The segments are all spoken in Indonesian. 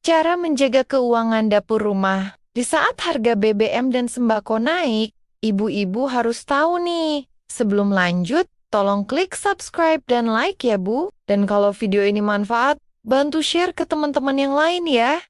Cara menjaga keuangan dapur rumah. Di saat harga BBM dan sembako naik, ibu-ibu harus tahu nih. Sebelum lanjut, tolong klik subscribe dan like ya Bu. Dan kalau video ini manfaat, bantu share ke teman-teman yang lain ya.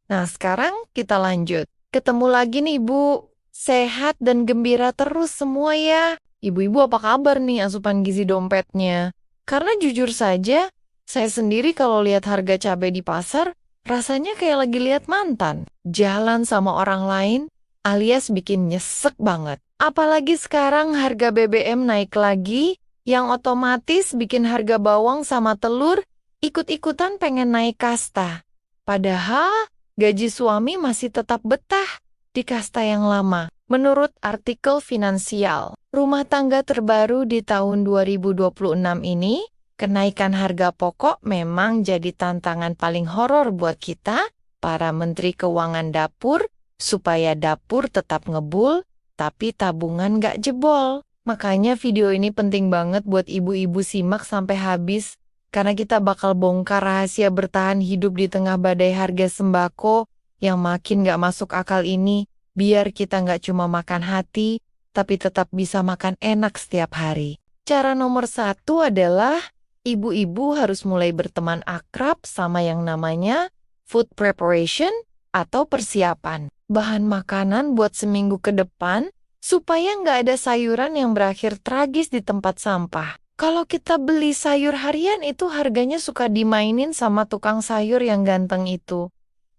Nah sekarang kita lanjut. Ketemu lagi nih Bu. Sehat dan gembira terus semua ya. Ibu-ibu apa kabar nih asupan gizi dompetnya? Karena jujur saja, saya sendiri kalau lihat harga cabai di pasar, rasanya kayak lagi lihat mantan. Jalan sama orang lain, alias bikin nyesek banget. Apalagi sekarang harga BBM naik lagi, yang otomatis bikin harga bawang sama telur ikut-ikutan pengen naik kasta. Padahal gaji suami masih tetap betah di kasta yang lama. Menurut artikel Finansial, rumah tangga terbaru di tahun 2026 ini, kenaikan harga pokok memang jadi tantangan paling horor buat kita, para menteri keuangan dapur, supaya dapur tetap ngebul, tapi tabungan nggak jebol. Makanya video ini penting banget buat ibu-ibu simak sampai habis, karena kita bakal bongkar rahasia bertahan hidup di tengah badai harga sembako yang makin nggak masuk akal ini, biar kita nggak cuma makan hati, tapi tetap bisa makan enak setiap hari. Cara nomor 1 adalah ibu-ibu harus mulai berteman akrab sama yang namanya food preparation atau persiapan. Bahan makanan buat seminggu ke depan supaya nggak ada sayuran yang berakhir tragis di tempat sampah. Kalau kita beli sayur harian itu harganya suka dimainin sama tukang sayur yang ganteng itu.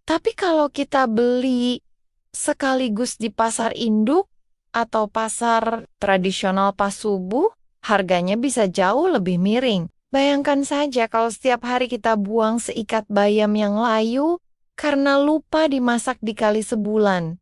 Tapi kalau kita beli sekaligus di pasar induk atau pasar tradisional pas subuh, harganya bisa jauh lebih miring. Bayangkan saja kalau setiap hari kita buang seikat bayam yang layu karena lupa dimasak dikali sebulan.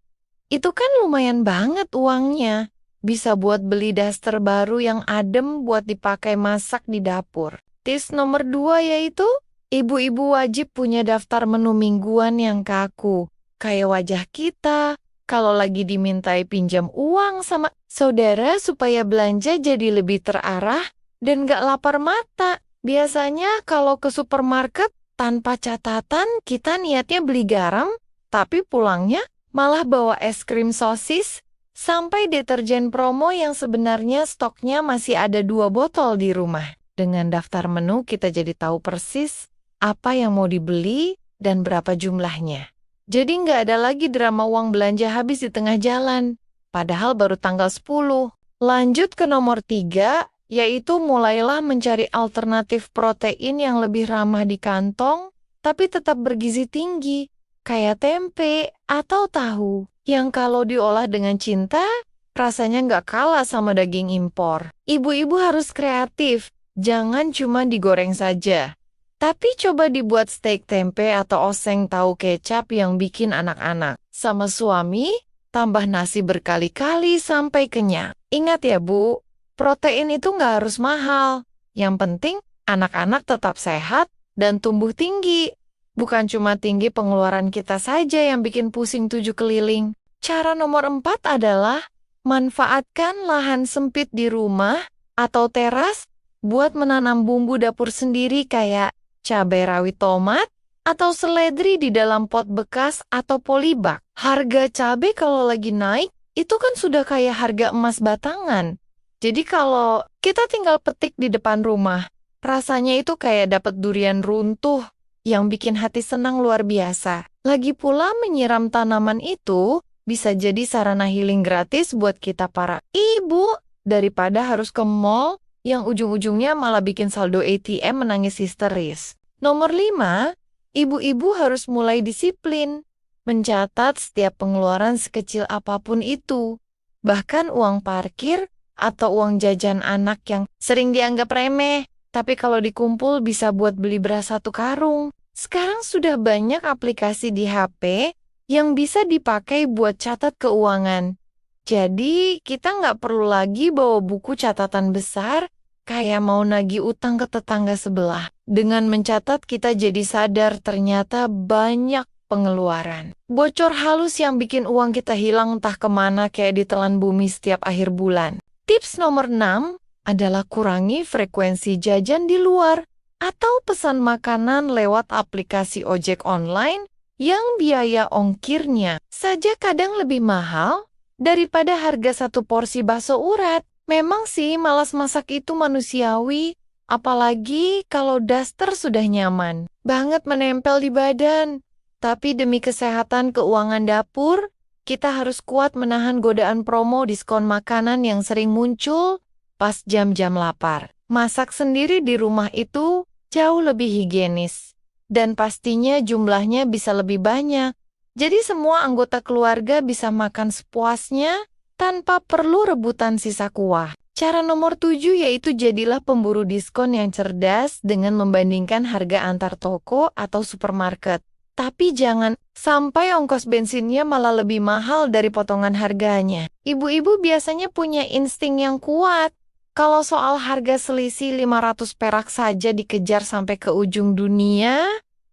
Itu kan lumayan banget uangnya. Bisa buat beli daster baru yang adem buat dipakai masak di dapur. Tips nomor 2 yaitu, ibu-ibu wajib punya daftar menu mingguan yang kaku. Kayak wajah kita, kalau lagi dimintai pinjam uang sama saudara supaya belanja jadi lebih terarah dan gak lapar mata. Biasanya kalau ke supermarket tanpa catatan kita niatnya beli garam, tapi pulangnya malah bawa es krim sosis sampai deterjen promo yang sebenarnya stoknya masih ada 2 botol di rumah. Dengan daftar menu kita jadi tahu persis apa yang mau dibeli dan berapa jumlahnya. Jadi nggak ada lagi drama uang belanja habis di tengah jalan, padahal baru tanggal 10. Lanjut ke nomor 3, yaitu mulailah mencari alternatif protein yang lebih ramah di kantong, tapi tetap bergizi tinggi, kayak tempe atau tahu, yang kalau diolah dengan cinta, rasanya nggak kalah sama daging impor. Ibu-ibu harus kreatif, jangan cuma digoreng saja. Tapi coba dibuat steak tempe atau oseng tahu kecap yang bikin anak-anak. Sama suami, tambah nasi berkali-kali sampai kenyang. Ingat ya Bu, protein itu nggak harus mahal. Yang penting anak-anak tetap sehat dan tumbuh tinggi. Bukan cuma tinggi pengeluaran kita saja yang bikin pusing 7 keliling. Cara nomor 4 adalah manfaatkan lahan sempit di rumah atau teras buat menanam bumbu dapur sendiri kayak cabai rawit tomat, atau seledri di dalam pot bekas atau polybag. Harga cabai kalau lagi naik, itu kan sudah kayak harga emas batangan. Jadi kalau kita tinggal petik di depan rumah, rasanya itu kayak dapat durian runtuh yang bikin hati senang luar biasa. Lagi pula menyiram tanaman itu bisa jadi sarana healing gratis buat kita para ibu, daripada harus ke mall yang ujung-ujungnya malah bikin saldo ATM menangis histeris. Nomor 5, ibu-ibu harus mulai disiplin, mencatat setiap pengeluaran sekecil apapun itu. Bahkan uang parkir atau uang jajan anak yang sering dianggap remeh, tapi kalau dikumpul bisa buat beli beras 1 karung. Sekarang sudah banyak aplikasi di HP yang bisa dipakai buat catat keuangan. Jadi kita nggak perlu lagi bawa buku catatan besar kayak mau nagih utang ke tetangga sebelah. Dengan mencatat kita jadi sadar ternyata banyak pengeluaran. Bocor halus yang bikin uang kita hilang entah kemana kayak ditelan bumi setiap akhir bulan. Tips nomor 6 adalah kurangi frekuensi jajan di luar atau pesan makanan lewat aplikasi ojek online yang biaya ongkirnya saja kadang lebih mahal daripada harga satu porsi bakso urat. Memang sih malas masak itu manusiawi, apalagi kalau daster sudah nyaman banget menempel di badan. Tapi demi kesehatan keuangan dapur, kita harus kuat menahan godaan promo diskon makanan yang sering muncul pas jam-jam lapar. Masak sendiri di rumah itu jauh lebih higienis, dan pastinya jumlahnya bisa lebih banyak. Jadi semua anggota keluarga bisa makan sepuasnya tanpa perlu rebutan sisa kuah. Cara nomor 7 yaitu jadilah pemburu diskon yang cerdas dengan membandingkan harga antar toko atau supermarket. Tapi jangan sampai ongkos bensinnya malah lebih mahal dari potongan harganya. Ibu-ibu biasanya punya insting yang kuat. Kalau soal harga selisih 500 perak saja dikejar sampai ke ujung dunia,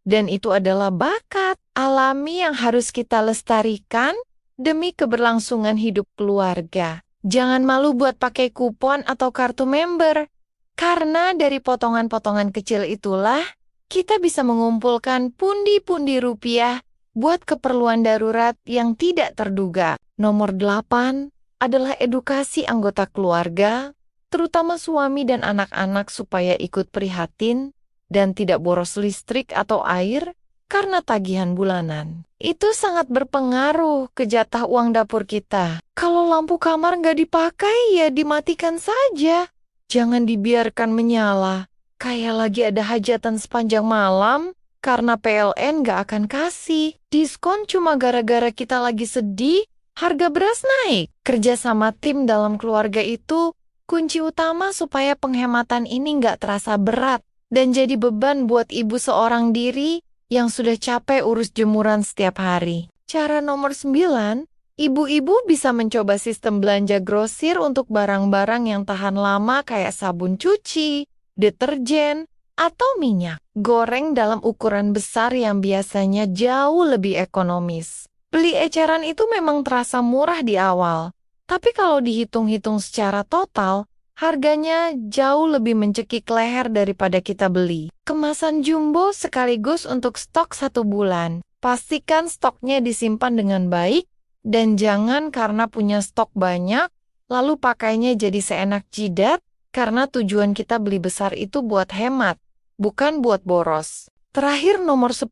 dan itu adalah bakat alami yang harus kita lestarikan demi keberlangsungan hidup keluarga. Jangan malu buat pakai kupon atau kartu member, karena dari potongan-potongan kecil itulah kita bisa mengumpulkan pundi-pundi rupiah buat keperluan darurat yang tidak terduga. Nomor 8 adalah edukasi anggota keluarga, terutama suami dan anak-anak supaya ikut prihatin dan tidak boros listrik atau air karena tagihan bulanan. Itu sangat berpengaruh ke jatah uang dapur kita. Kalau lampu kamar nggak dipakai, ya dimatikan saja. Jangan dibiarkan menyala. Kayak lagi ada hajatan sepanjang malam, karena PLN nggak akan kasih. Diskon cuma gara-gara kita lagi sedih, harga beras naik. Kerja sama tim dalam keluarga itu kunci utama supaya penghematan ini nggak terasa berat dan jadi beban buat ibu seorang diri yang sudah capek urus jemuran setiap hari. Cara nomor 9, ibu-ibu bisa mencoba sistem belanja grosir untuk barang-barang yang tahan lama kayak sabun cuci, deterjen, atau minyak goreng dalam ukuran besar yang biasanya jauh lebih ekonomis. Beli eceran itu memang terasa murah di awal, tapi kalau dihitung-hitung secara total, harganya jauh lebih mencekik leher daripada kita beli. Kemasan jumbo sekaligus untuk stok 1 bulan. Pastikan stoknya disimpan dengan baik, dan jangan karena punya stok banyak, lalu pakainya jadi seenak jidat, karena tujuan kita beli besar itu buat hemat, bukan buat boros. Terakhir nomor 10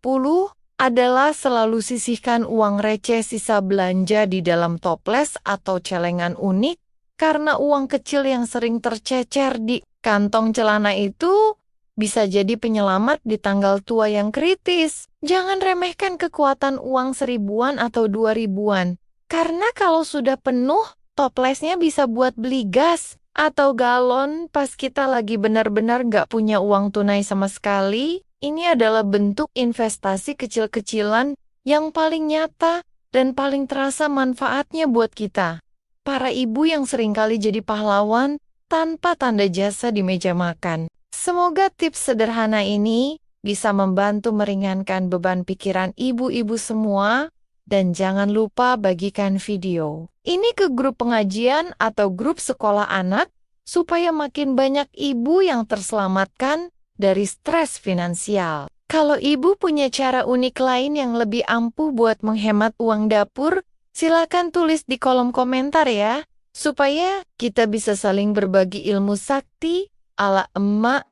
adalah selalu sisihkan uang receh sisa belanja di dalam toples atau celengan unik, karena uang kecil yang sering tercecer di kantong celana itu bisa jadi penyelamat di tanggal tua yang kritis. Jangan remehkan kekuatan uang 1000-an atau 2000-an, karena kalau sudah penuh, toplesnya bisa buat beli gas atau galon pas kita lagi benar-benar nggak punya uang tunai sama sekali. Ini adalah bentuk investasi kecil-kecilan yang paling nyata dan paling terasa manfaatnya buat kita. Para ibu yang seringkali jadi pahlawan tanpa tanda jasa di meja makan. Semoga tips sederhana ini bisa membantu meringankan beban pikiran ibu-ibu semua, dan jangan lupa bagikan video ini ke grup pengajian atau grup sekolah anak supaya makin banyak ibu yang terselamatkan dari stres finansial. Kalau ibu punya cara unik lain yang lebih ampuh buat menghemat uang dapur, silakan tulis di kolom komentar ya, supaya kita bisa saling berbagi ilmu sakti ala emak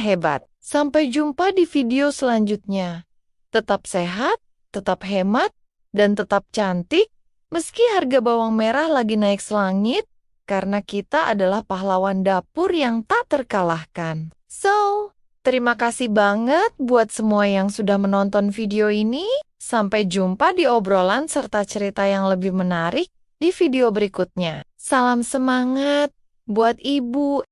hebat. Sampai jumpa di video selanjutnya. Tetap sehat, tetap hemat, dan tetap cantik, meski harga bawang merah lagi naik selangit, karena kita adalah pahlawan dapur yang tak terkalahkan. So, terima kasih banget buat semua yang sudah menonton video ini. Sampai jumpa di obrolan serta cerita yang lebih menarik di video berikutnya. Salam semangat buat ibu.